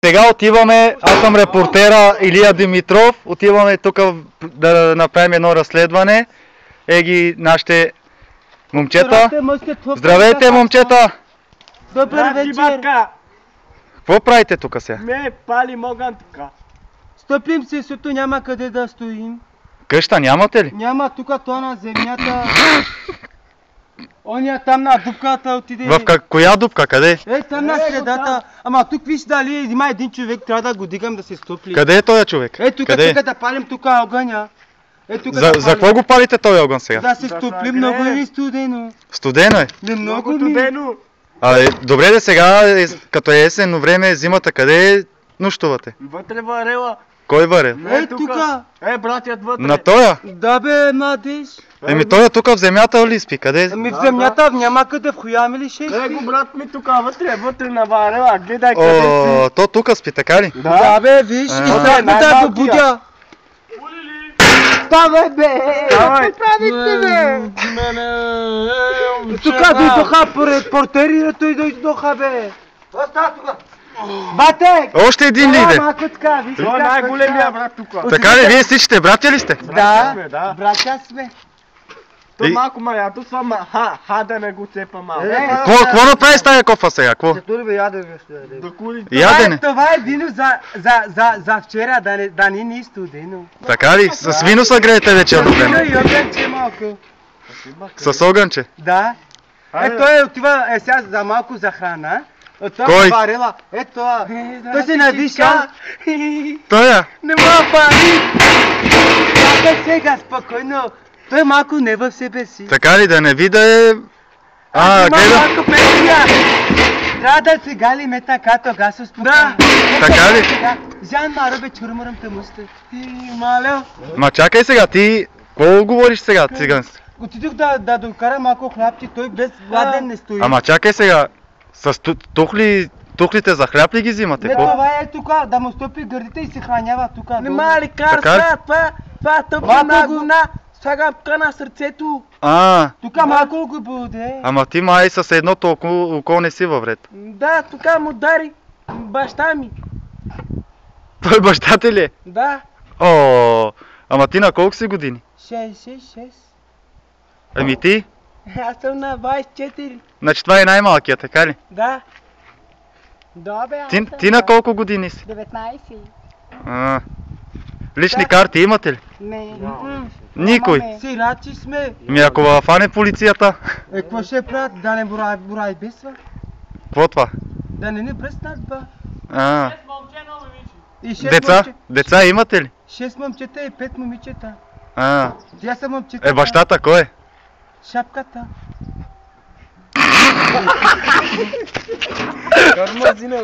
Сега отиваме, аз съм репортера Илия Димитров, отиваме тук да направим едно разследване. Еги нашите момчета. Здравейте, момчета! Добър вечер! Какво правите тук сега? Ме палим огън тук. Стъпим се, защото няма къде да стоим. Къща нямате ли? Няма, тук това на земята. Оня там на дупката отиде. В коя дупка? Къде? Там на средата. Ама тук виж дали има един човек, трябва да го дигам да се стопли. Къде е този човек? Тук да палим тук огъня. За какво го палите този огън сега? Да се стопли, много е студено. Студено е? Много студено. Добре де сега, като е есенно време, зимата, къде нощувате? Вътре варела. Кой варел? Тука. Братят вътре. На тоя? Да бе, младеж. Тоя тук в земята ли спи? Къде? В земята няма къде, в хуями ли ще спи? Го брат ми тук вътре на варела, гледай къде спи. То тук спи, така ли? Да бе, виж, и страх ме да го будя. Ставай бе! Ставай! Правите бе! Тука дойдоха репортери, той дойдоха бе! Остава тука! Батек! Още един ли иде? Това е най-големия брат тук. Така ли, вие всичките братя ли сте? Да, братя сме. То малко малято съм, да не го цепа малко. Какво направи с тая кофа сега? Ядене? Това е вино за вчера, да не ни студено. Така ли? С вино са греете вечерно време? С вино и огънче малко. С огънче? Да. Той отива сега за малко за храна. Кой? Той се надиша. Тоя? Не мога пари. Чакай сега, спокойно. Той малко не в себе си. Така ли, да не ви да е... гледа. Малко песня. Трябва да се галиме така, тога се успокоим. Да. Така ли? Жан Маробе, чурмърам те мусте. Маля. Ма чакай сега, ти... Какво говориш сега, цигански? Отидох да докара малко хлябче, той без гладен не стои. Ама чакай сега, с тухлите за хляб ли ги взимате? Не, това е тук, да му стопи гърдите и се хранява тук. Нема ли карса, това тъпна на гуна, слагам тук на сърцето. Тук малко го буде. Ама ти май с едното око не си във вред. Да, тук му дари баща ми. Той баща ли е? Да. Ама ти на колко си години? 6. Ами ти? Аз съм на 24. Значи това е най-малкият, така ли? Да. Да, бе, Ти на колко години си? 19. Лични карти имате ли? Не. Никой. Сирачи сме. Ако фане полицията? Какво ще правят? Да не бораи без това? Какво това? Да не ни бръснат ба. Деца имате ли? 6 момчета и 5 момичета. Тя са момчета. Бащата кой е? Шапката. Тормозина,